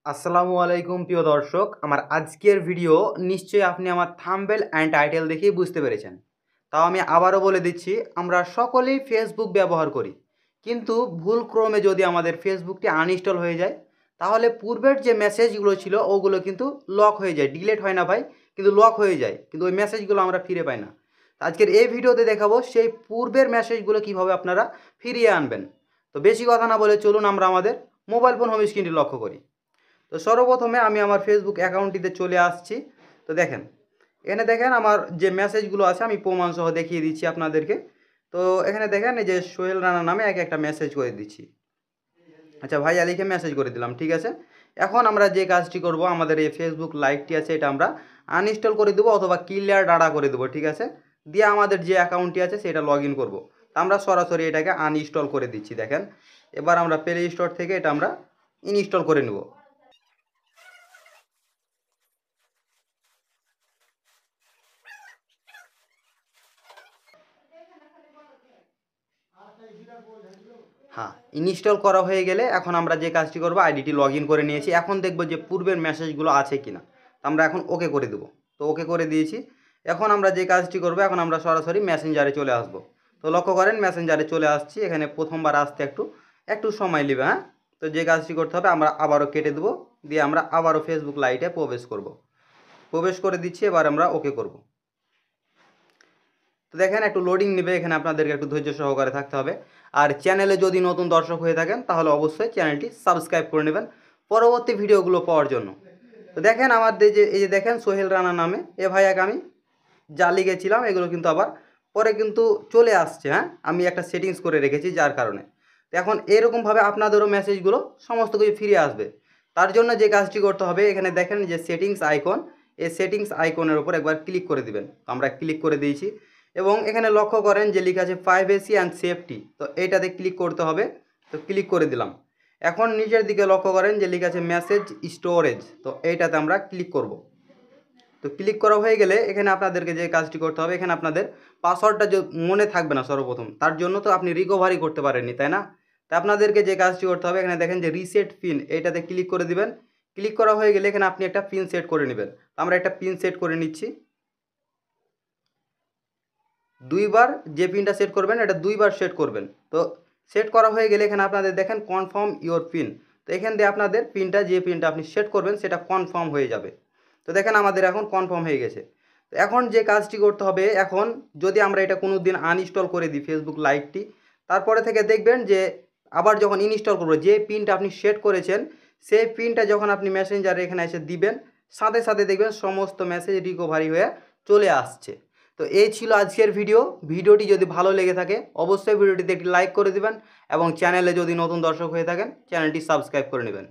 আসসালামু আলাইকুম প্রিয় দর্শক, আমার আজকের ভিডিও নিশ্চয়ই আপনি আমার থাম্বনেল অ্যান্ড টাইটেল দেখেই বুঝতে পেরেছেন। তাও আমি আবারও বলে দিচ্ছি, আমরা সকলেই ফেসবুক ব্যবহার করি, কিন্তু ভুলক্রমে যদি আমাদের ফেসবুকটি আনইনস্টল হয়ে যায়, তাহলে পূর্বের যে মেসেজগুলো ছিল ওগুলো কিন্তু লক হয়ে যায়। ডিলিট হয় না ভাই, কিন্তু লক হয়ে যায়, কিন্তু ওই মেসেজগুলো আমরা ফিরে পাই না। তো আজকের এই ভিডিওতে দেখাবো সেই পূর্বের মেসেজগুলো কীভাবে আপনারা ফিরিয়ে আনবেন। তো বেশি কথা না বলে চলুন আমরা আমাদের মোবাইল ফোন হোম স্ক্রিনটি লক্ষ্য করি। তো সর্বপ্রথমে আমি আমার ফেসবুক অ্যাকাউন্টটিতে চলে আসছি। তো দেখেন, এখানে দেখেন আমার যে মেসেজগুলো আছে আমি প্রমাণসহ দেখিয়ে দিচ্ছি আপনাদেরকে। তো এখানে দেখেন এই যে সোহেল রানা নামে একটা মেসেজ করে দিচ্ছি। আচ্ছা ভাইয়া লিখে মেসেজ করে দিলাম, ঠিক আছে। এখন আমরা যে কাজটি করব, আমাদের এই ফেসবুক লাইভটি আছে এটা আমরা আনইনস্টল করে দেবো অথবা ক্লিয়ার ডাটা করে দেবো, ঠিক আছে। দিয়ে আমাদের যে অ্যাকাউন্টটি আছে সেটা লগ ইন করবো। তো আমরা সরাসরি এটাকে আনইনস্টল করে দিচ্ছি। দেখেন, এবার আমরা প্লে স্টোর থেকে এটা আমরা ইনস্টল করে নেব। হ্যাঁ, ইনস্টল করা হয়ে গেলে এখন আমরা যে কাজটি করব, আইডিটি লগ ইন করে নিয়েছি। এখন দেখব যে পূর্বের মেসেজগুলো আছে কি না। তো আমরা এখন ওকে করে দেবো। তো ওকে করে দিয়েছি। এখন আমরা যে কাজটি করব, এখন আমরা সরাসরি মেসেঞ্জারে চলে আসব। তো লক্ষ্য করেন মেসেঞ্জারে চলে আসছি। এখানে প্রথমবার আসতে একটু একটু সময় নেবে, হ্যাঁ। তো যে কাজটি করতে হবে, আমরা আবারও কেটে দেবো, দিয়ে আমরা আবারও ফেসবুক লাইটে প্রবেশ করব। প্রবেশ করে দিচ্ছি, এবার আমরা ওকে করব। তো দেখেন একটু লোডিং নেবে, এখানে আপনাদেরকে একটু ধৈর্য সহকারে থাকতে হবে। আর চ্যানেলে যদি নতুন দর্শক হয়ে থাকেন তাহলে অবশ্যই চ্যানেলটি সাবস্ক্রাইব করে নেবেন পরবর্তী ভিডিওগুলো পাওয়ার জন্য। তো দেখেন আমাদের যে এই যে দেখেন সোহেল রানা নামে এ ভাইয়াকে আমি যা লিখেছিলাম এগুলো কিন্তু আবার পরে কিন্তু চলে আসছে, হ্যাঁ। আমি একটা সেটিংস করে রেখেছি যার কারণে। তো এখন এরকমভাবে আপনাদেরও মেসেজগুলো সমস্ত কিছু ফিরে আসবে। তার জন্য যে কাজটি করতে হবে, এখানে দেখেন যে সেটিংস আইকন, এই সেটিংস আইকনের উপর একবার ক্লিক করে দিবেন। আমরা ক্লিক করে দিয়েছি এবং এখানে লক্ষ্য করেন যে লেখা আছে প্রাইভেসি অ্যান্ড সেফটি। তো এইটাতে ক্লিক করতে হবে। তো ক্লিক করে দিলাম। এখন নিচের দিকে লক্ষ্য করেন যে লেখা আছে মেসেজ স্টোরেজ। তো এইটাতে আমরা ক্লিক করব। তো ক্লিক করা হয়ে গেলে এখানে আপনাদেরকে যে কাজটি করতে হবে, এখানে আপনাদের পাসওয়ার্ডটা যে মনে থাকবে না সর্বপ্রথম, তার জন্য তো আপনি রিকভারি করতে পারেননি, তাই না। তো আপনাদেরকে যে কাজটি করতে হবে, এখানে দেখেন যে রিসেট পিন, এইটাতে ক্লিক করে দিবেন। ক্লিক করা হয়ে গেলে এখানে আপনি একটা পিন সেট করে নেবেন। আমরা একটা পিন সেট করে নিচ্ছি। দুইবার যে পিনটা সেট করবেন এটা দুইবার সেট করবেন। তো সেট করা হয়ে গেলে এখানে আপনাদের দেখেন কনফার্ম ইওর পিন। তো এখান দিয়ে আপনাদের পিনটা যে পিনটা আপনি সেট করবেন সেটা কনফার্ম হয়ে যাবে। তো দেখেন আমাদের এখন কনফার্ম হয়ে গেছে। তো এখন যে কাজটি করতে হবে, এখন যদি আমরা এটা কোনো দিন আনইনস্টল করে দিই ফেসবুক লাইভটি, তারপরে থেকে দেখবেন যে আবার যখন ইনস্টল করবো যে পিনটা আপনি সেট করেছেন সেই পিনটা যখন আপনি মেসেঞ্জারে এখানে এসে দিবেন, সাথে সাথে দেখবেন সমস্ত মেসেজ রিকভারি হয়ে চলে আসছে। তো এই ছিল আজকের ভিডিওটি যদি ভালো লেগে থাকে অবশ্যই ভিডিওটিতে একটি লাইক করে দিবেন এবং চ্যানেলে যদি নতুন দর্শক হয়ে থাকেন চ্যানেলটি সাবস্ক্রাইব করে নেবেন।